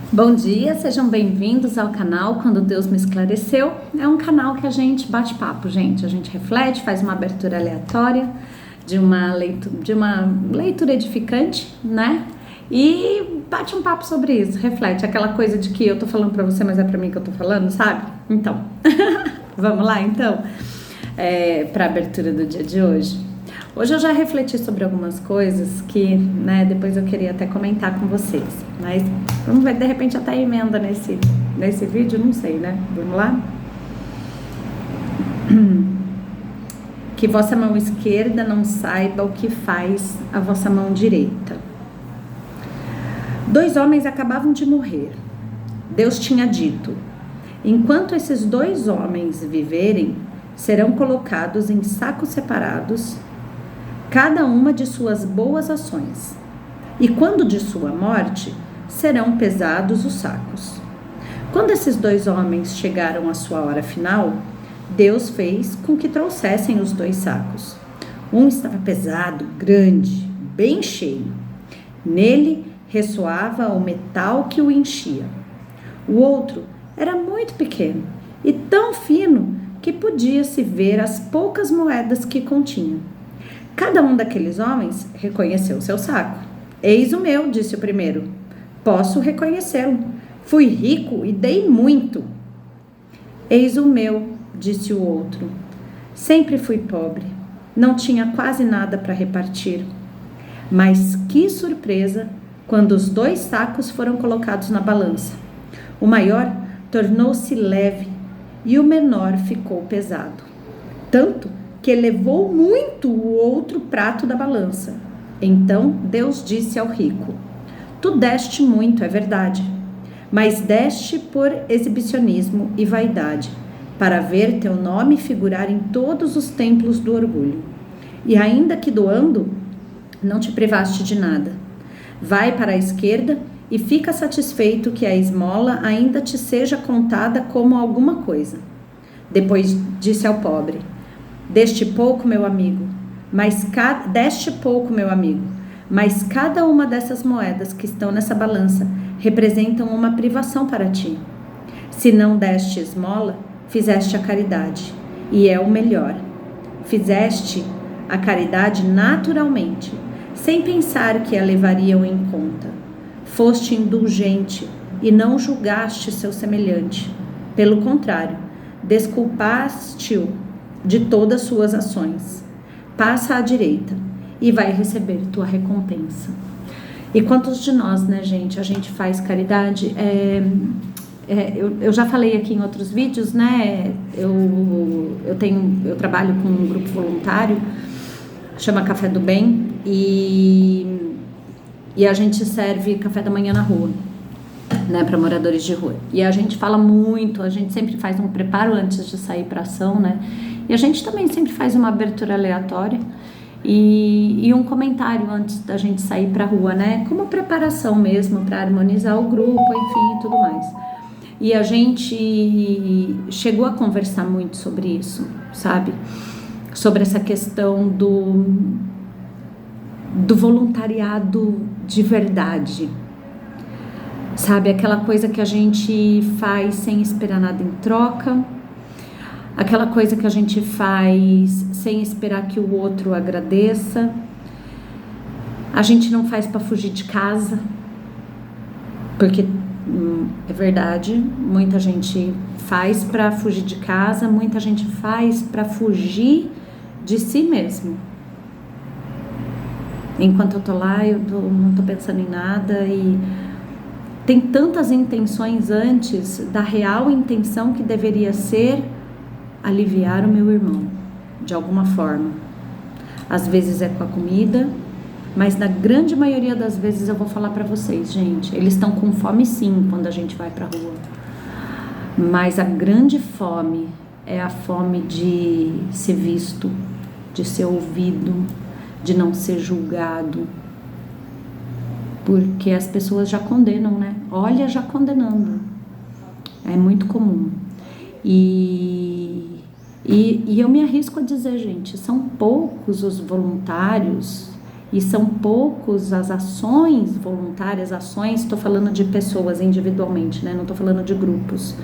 Bom dia, sejam bem-vindos ao canal Quando Deus Me Esclareceu. É um canal que a gente bate papo, gente. A gente reflete, faz uma abertura aleatória de uma leitura edificante, né? E bate um papo sobre isso, reflete. Aquela coisa de que eu tô falando pra você, mas é pra mim que eu tô falando, sabe? Então, vamos lá então, pra abertura do dia de hoje. Hoje eu já refleti sobre algumas coisas que, né, depois eu queria até comentar com vocês. Mas vamos ver, de repente até emenda nesse vídeo, não sei, né? Vamos lá? Que vossa mão esquerda não saiba o que faz a vossa mão direita. 2 homens acabavam de morrer. Deus tinha dito: enquanto esses 2 homens viverem, serão colocados em sacos separados, cada uma de suas boas ações, e quando de sua morte, serão pesados os sacos. Quando esses 2 homens chegaram à sua hora final, Deus fez com que trouxessem os 2 sacos. Um estava pesado, grande, bem cheio. Nele ressoava o metal que o enchia. O outro era muito pequeno e tão fino que podia-se ver as poucas moedas que continha. Cada um daqueles homens reconheceu seu saco. Eis o meu, disse o primeiro. Posso reconhecê-lo. Fui rico e dei muito. Eis o meu, disse o outro. Sempre fui pobre. Não tinha quase nada para repartir. Mas que surpresa quando os 2 sacos foram colocados na balança. O maior tornou-se leve e o menor ficou pesado. Tanto que elevou muito o outro prato da balança. Então Deus disse ao rico: tu deste muito, é verdade, mas deste por exibicionismo e vaidade, para ver teu nome figurar em todos os templos do orgulho. E ainda que doando, não te privaste de nada. Vai para a esquerda e fica satisfeito que a esmola ainda te seja contada como alguma coisa. Depois disse ao pobre: deste pouco, meu amigo, mas cada uma dessas moedas que estão nessa balança representam uma privação para ti. Se não deste esmola, fizeste a caridade, e é o melhor. Fizeste a caridade naturalmente, sem pensar que a levariam em conta. Foste indulgente e não julgaste seu semelhante. Pelo contrário, desculpaste-o de todas suas ações. Passa à direita e vai receber tua recompensa. E quantos de nós, né, gente, a gente faz caridade? Eu já falei aqui em outros vídeos, né? Eu trabalho com um grupo voluntário, chama Café do Bem, e a gente serve café da manhã na rua, né, para moradores de rua. E a gente fala muito, a gente sempre faz um preparo antes de sair para ação, né? E a gente também sempre faz uma abertura aleatória e um comentário antes da gente sair para a rua, né? Como preparação mesmo para harmonizar o grupo, enfim, e tudo mais. E a gente chegou a conversar muito sobre isso, sabe? Sobre essa questão do voluntariado de verdade. Sabe, aquela coisa que a gente faz sem esperar nada em troca, aquela coisa que a gente faz sem esperar que o outro agradeça. A gente não faz para fugir de casa, porque é verdade, muita gente faz para fugir de casa, muita gente faz para fugir de si mesmo. Enquanto eu tô lá, não tô pensando em nada e tem tantas intenções antes da real intenção que deveria ser aliviar o meu irmão, de alguma forma. Às vezes é com a comida, mas na grande maioria das vezes eu vou falar pra vocês, gente, eles estão com fome sim quando a gente vai pra rua. Mas a grande fome é a fome de ser visto, de ser ouvido, de não ser julgado. Porque as pessoas já condenam, né? Olha, já condenando. É muito comum. E eu me arrisco a dizer, gente, são poucos os voluntários E são poucos as ações voluntárias, estou falando de pessoas individualmente, né? Não estou falando de grupos,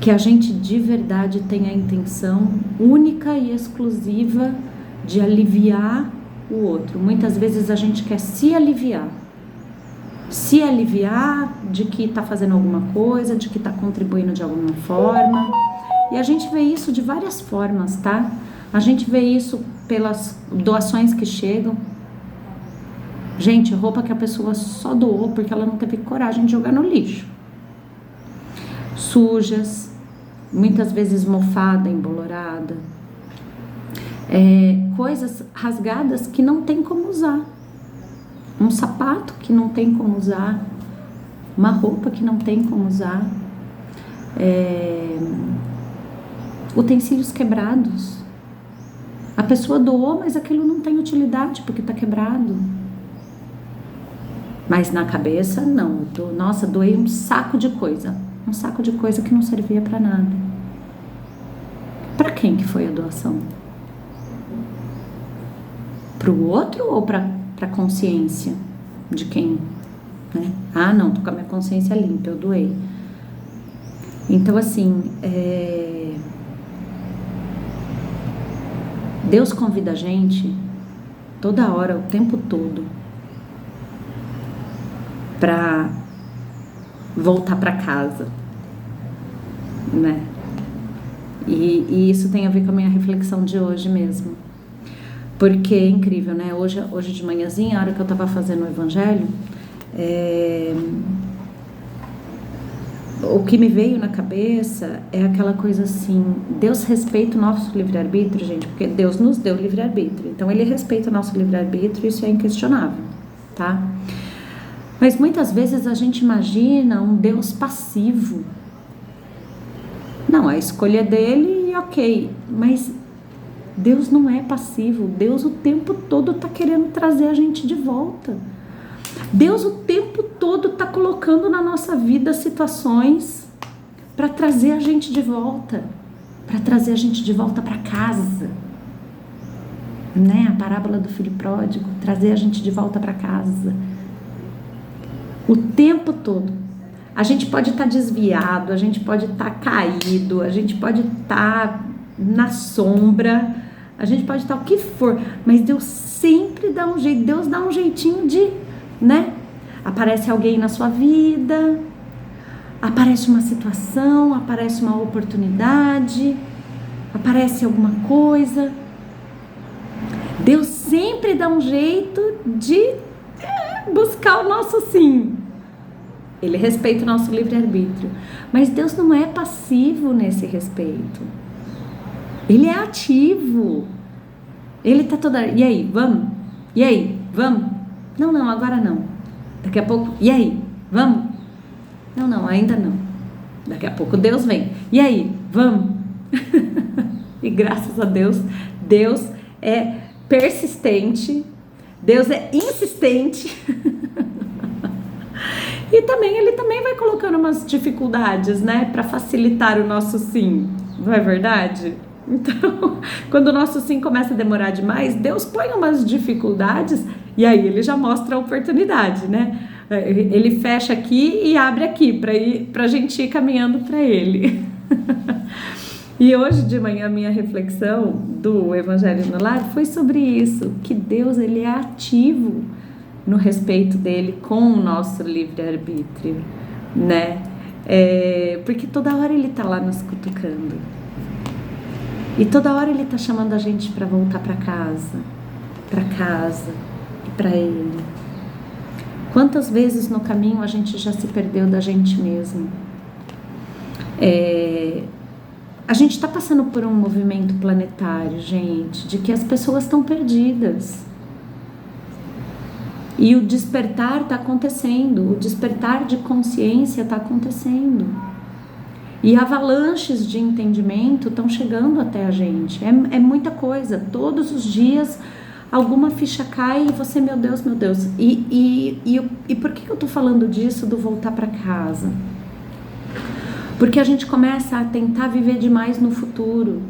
que a gente de verdade tem a intenção única e exclusiva de aliviar o outro. Muitas vezes a gente quer se aliviar de que está fazendo alguma coisa, de que está contribuindo de alguma forma. E a gente vê isso de várias formas, tá? A gente vê isso pelas doações que chegam. Gente, roupa que a pessoa só doou porque ela não teve coragem de jogar no lixo. Sujas, muitas vezes mofada, embolorada. Coisas rasgadas que não tem como usar. Um sapato que não tem como usar. Uma roupa que não tem como usar. Utensílios quebrados. A pessoa doou, mas aquilo não tem utilidade porque está quebrado. Mas na cabeça, não. Nossa, doei um saco de coisa. Um saco de coisa que não servia para nada. Para quem que foi a doação? Para o outro ou para a consciência de quem? Né? Ah, não, tô com a minha consciência limpa, eu doei. Então, assim, Deus convida a gente toda hora, o tempo todo, para voltar para casa, né? E isso tem a ver com a minha reflexão de hoje mesmo. Porque é incrível, né? Hoje de manhãzinha, a hora que eu estava fazendo o evangelho, o que me veio na cabeça é aquela coisa assim, Deus respeita o nosso livre-arbítrio, gente, porque Deus nos deu livre-arbítrio, então Ele respeita o nosso livre-arbítrio, isso é inquestionável, tá? Mas muitas vezes a gente imagina um Deus passivo. Não, a escolha dele, ok, mas Deus não é passivo. Deus o tempo todo está querendo trazer a gente de volta. Deus o tempo todo está colocando na nossa vida situações para trazer a gente de volta, para trazer a gente de volta para casa, né? A parábola do filho pródigo, trazer a gente de volta para casa. O tempo todo. A gente pode estar desviado, a gente pode estar caído, a gente pode estar na sombra, a gente pode estar o que for, mas Deus sempre dá um jeito, Deus dá um jeitinho de, né? Aparece alguém na sua vida, aparece uma situação, aparece uma oportunidade, aparece alguma coisa. Deus sempre dá um jeito de buscar o nosso sim. Ele respeita o nosso livre-arbítrio. Mas Deus não é passivo nesse respeito. Ele é ativo. Ele tá toda... E aí, vamos? E aí, vamos? Não, agora não. Daqui a pouco... E aí, vamos? Não, ainda não. Daqui a pouco Deus vem. E aí, vamos? E graças a Deus, Deus é persistente. Deus é insistente. E também, Ele também vai colocando umas dificuldades, né? Para facilitar o nosso sim. Não é verdade? Então, quando o nosso sim começa a demorar demais, Deus põe umas dificuldades e aí Ele já mostra a oportunidade, né? Ele fecha aqui e abre aqui para a gente ir caminhando para Ele. E hoje de manhã a minha reflexão do Evangelho no Lar foi sobre isso, que Deus Ele é ativo no respeito dele com o nosso livre-arbítrio, né? Porque toda hora Ele tá lá nos cutucando. E toda hora Ele tá chamando a gente para voltar para casa e para Ele. Quantas vezes no caminho a gente já se perdeu da gente mesmo? A gente está passando por um movimento planetário, gente, de que as pessoas estão perdidas. E o despertar está acontecendo, o despertar de consciência está acontecendo. E avalanches de entendimento estão chegando até a gente. É muita coisa. Todos os dias alguma ficha cai e você, meu Deus. E por que eu estou falando disso, do voltar para casa? Porque a gente começa a tentar viver demais no futuro.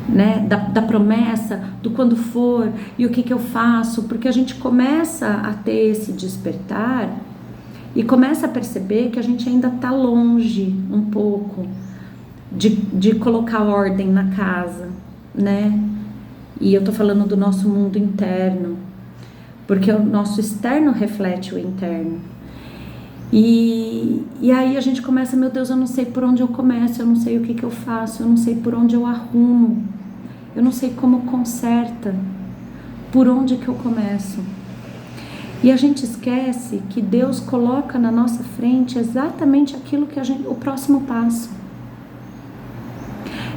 né, da promessa, do quando for e o que eu faço, porque a gente começa a ter esse despertar e começa a perceber que a gente ainda está longe um pouco de colocar ordem na casa, né? E eu tô falando do nosso mundo interno, porque o nosso externo reflete o interno. E aí a gente começa, meu Deus, eu não sei por onde eu começo, eu não sei o que eu faço, eu não sei por onde eu arrumo, eu não sei como conserta, por onde que eu começo. E a gente esquece que Deus coloca na nossa frente exatamente aquilo que o próximo passo.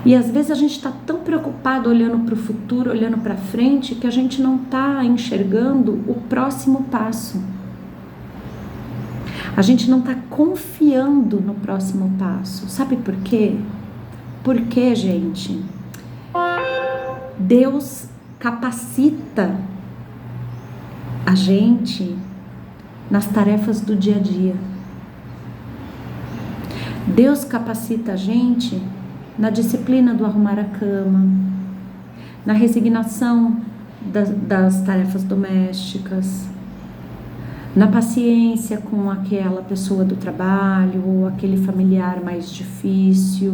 E às vezes a gente está tão preocupado olhando para o futuro, olhando para frente, que a gente não está enxergando o próximo passo. A gente não está confiando no próximo passo. Sabe por quê? Porque, gente, Deus capacita a gente nas tarefas do dia a dia. Deus capacita a gente na disciplina do arrumar a cama, na resignação das tarefas domésticas, na paciência com aquela pessoa do trabalho ou aquele familiar mais difícil.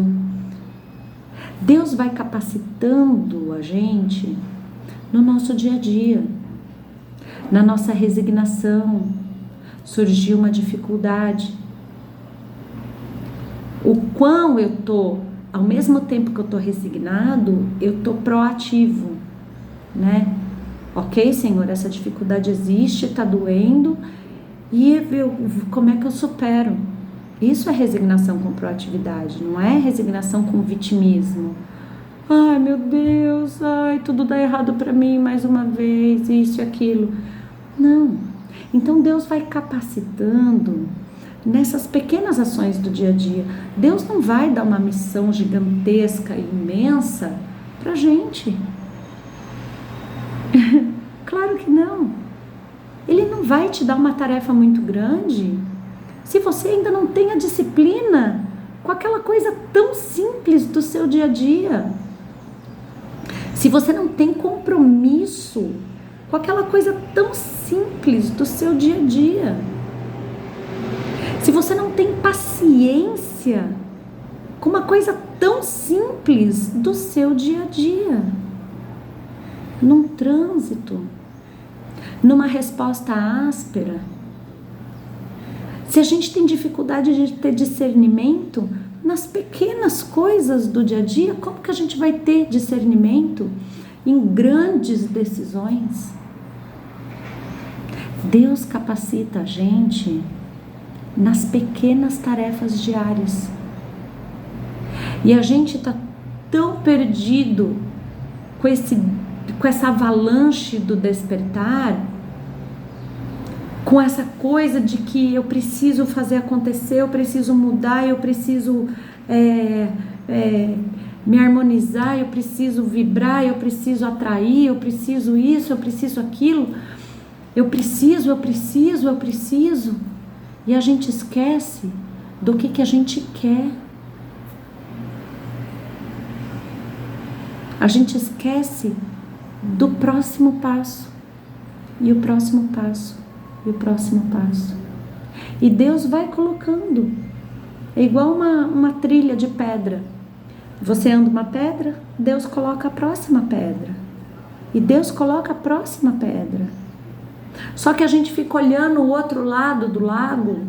Deus vai capacitando a gente no nosso dia a dia, na nossa resignação. Surgiu uma dificuldade. O quão eu tô, ao mesmo tempo que eu tô resignado, eu tô proativo, né? Ok, Senhor, essa dificuldade existe, tá doendo, e como é que eu supero? Isso é resignação com proatividade, não é resignação com vitimismo. Ai, meu Deus, tudo dá errado para mim mais uma vez, isso e aquilo. Não. Então Deus vai capacitando nessas pequenas ações do dia a dia. Deus não vai dar uma missão gigantesca e imensa pra gente. Claro que não. Ele não vai te dar uma tarefa muito grande se você ainda não tem a disciplina com aquela coisa tão simples do seu dia a dia. Se você não tem compromisso com aquela coisa tão simples do seu dia a dia. Se você não tem paciência com uma coisa tão simples do seu dia a dia. Num trânsito, numa resposta áspera. Se a gente tem dificuldade de ter discernimento nas pequenas coisas do dia a dia, como que a gente vai ter discernimento em grandes decisões? Deus capacita a gente nas pequenas tarefas diárias. E a gente está tão perdido com essa avalanche do despertar, com essa coisa de que eu preciso fazer acontecer, eu preciso mudar, eu preciso me harmonizar, eu preciso vibrar, eu preciso atrair, eu preciso isso, eu preciso aquilo, eu preciso. E a gente esquece do que a gente quer. A gente esquece do próximo passo, e o próximo passo, e o próximo passo. E Deus vai colocando. É igual uma trilha de pedra. Você anda uma pedra, Deus coloca a próxima pedra. E Deus coloca a próxima pedra. Só que a gente fica olhando o outro lado do lago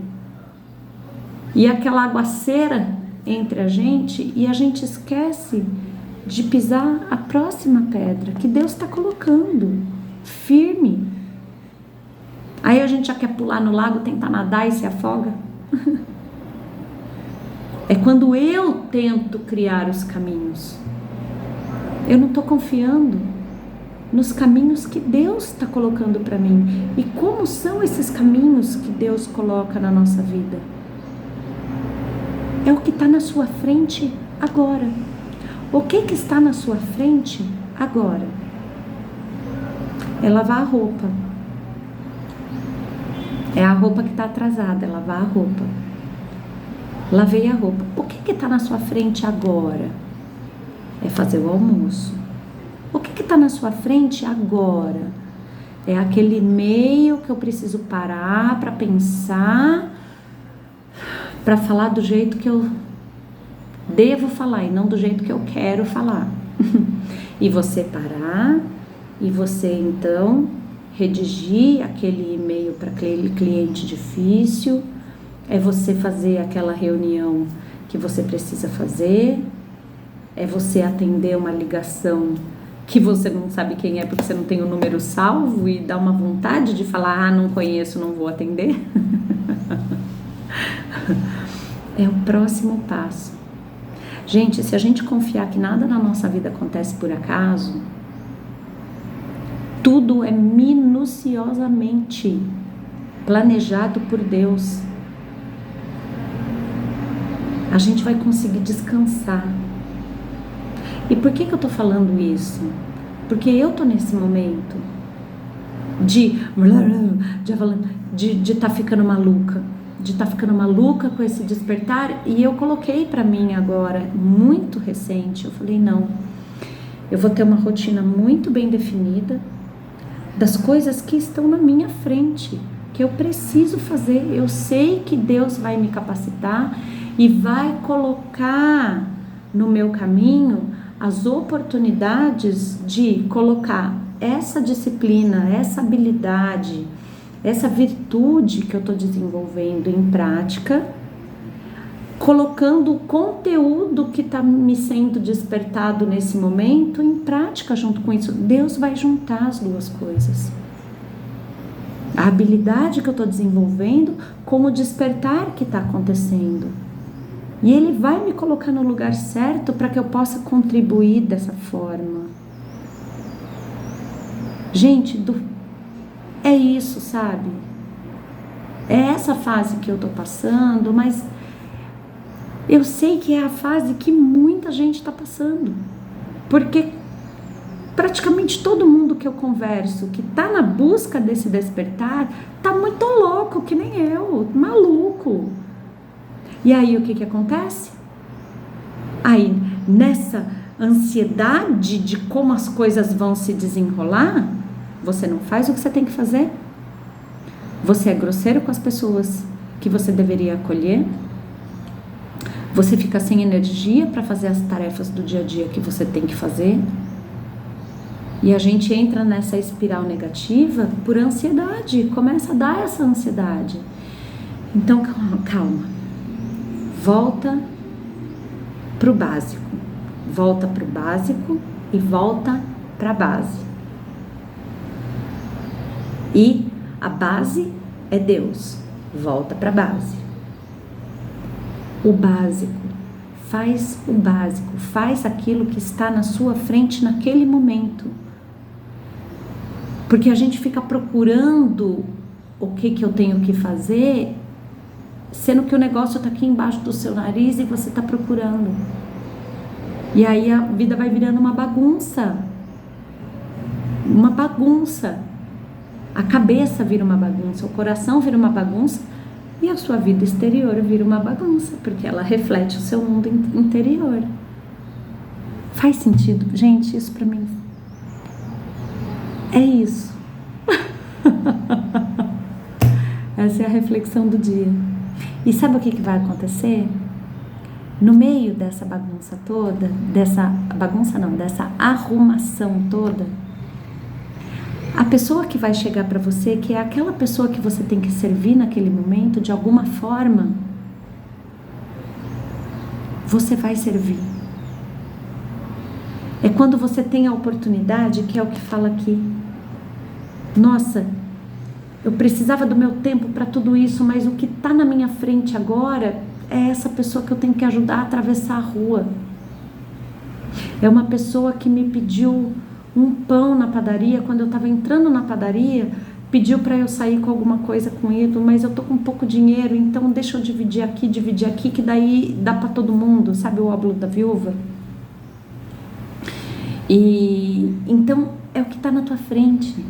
e aquela aguaceira entre a gente, e a gente esquece de pisar a próxima pedra que Deus está colocando firme. Aí a gente já quer pular no lago, tentar nadar e se afoga. É quando eu tento criar os caminhos. Eu não estou confiando nos caminhos que Deus está colocando para mim. E como são esses caminhos que Deus coloca na nossa vida? É o que está na sua frente agora. O que está na sua frente agora? É lavar a roupa. É a roupa que está atrasada, é lavar a roupa. Lavei a roupa. O que está na sua frente agora? É fazer o almoço. O que está na sua frente agora? É aquele e-mail que eu preciso parar para pensar, para falar do jeito que eu devo falar e não do jeito que eu quero falar. E você parar e você então redigir aquele e-mail para aquele cliente difícil, é você fazer aquela reunião que você precisa fazer, é você atender uma ligação que você não sabe quem é porque você não tem o número salvo e dá uma vontade de falar, não conheço, não vou atender. É o próximo passo. Gente, se a gente confiar que nada na nossa vida acontece por acaso, tudo é minuciosamente planejado por Deus, a gente vai conseguir descansar. E por que eu tô falando isso? Porque eu tô nesse momento de tá ficando maluca, de tá ficando maluca com esse despertar, e eu coloquei pra mim agora, muito recente, eu falei, não, eu vou ter uma rotina muito bem definida das coisas que estão na minha frente, que eu preciso fazer. Eu sei que Deus vai me capacitar e vai colocar no meu caminho as oportunidades de colocar essa disciplina, essa habilidade, essa virtude que eu estou desenvolvendo em prática, colocando o conteúdo que está me sendo despertado nesse momento em prática junto com isso. Deus vai juntar as duas coisas. A habilidade que eu estou desenvolvendo com o despertar que está acontecendo. E Ele vai me colocar no lugar certo para que eu possa contribuir dessa forma. Gente, é isso, sabe? É essa fase que eu tô passando, mas eu sei que é a fase que muita gente está passando. Porque praticamente todo mundo que eu converso, que tá na busca desse despertar, tá muito louco, que nem eu, maluco. E aí o que acontece? Aí nessa ansiedade de como as coisas vão se desenrolar, você não faz o que você tem que fazer. Você é grosseiro com as pessoas que você deveria acolher. Você fica sem energia para fazer as tarefas do dia a dia que você tem que fazer. E a gente entra nessa espiral negativa por ansiedade. Começa a dar essa ansiedade. Então, calma. Volta pro básico. Volta pro básico e volta pra base. E a base é Deus. Volta pra base. O básico. Faz o básico. Faz aquilo que está na sua frente naquele momento. Porque a gente fica procurando o que eu tenho que fazer, sendo que o negócio está aqui embaixo do seu nariz e você está procurando. E aí a vida vai virando uma bagunça. Uma bagunça. A cabeça vira uma bagunça, o coração vira uma bagunça e a sua vida exterior vira uma bagunça, porque ela reflete o seu mundo interior. Faz sentido? Gente, isso pra mim é isso. Essa é a reflexão do dia. E sabe o que vai acontecer? No meio dessa bagunça toda, dessa arrumação toda, a pessoa que vai chegar para você, que é aquela pessoa que você tem que servir naquele momento, de alguma forma, você vai servir. É quando você tem a oportunidade, que é o que fala aqui. Nossa, eu precisava do meu tempo para tudo isso, mas o que está na minha frente agora é essa pessoa que eu tenho que ajudar a atravessar a rua. É uma pessoa que me pediu um pão na padaria, quando eu estava entrando na padaria, pediu para eu sair com alguma coisa com ele, mas eu tô com pouco dinheiro, então deixa eu dividir aqui, que daí dá para todo mundo, sabe o óbolo da viúva? E então é o que está na tua frente.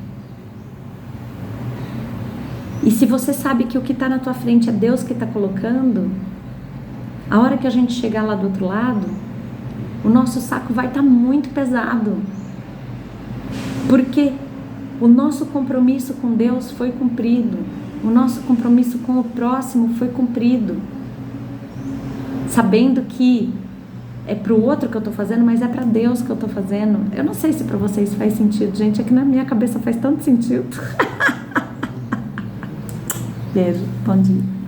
E se você sabe que o que está na tua frente é Deus que está colocando, a hora que a gente chegar lá do outro lado, o nosso saco vai estar muito pesado. Porque o nosso compromisso com Deus foi cumprido. O nosso compromisso com o próximo foi cumprido. Sabendo que é para o outro que eu estou fazendo, mas é para Deus que eu estou fazendo. Eu não sei se para vocês faz sentido, gente. É que na minha cabeça faz tanto sentido. Beijo, bom dia.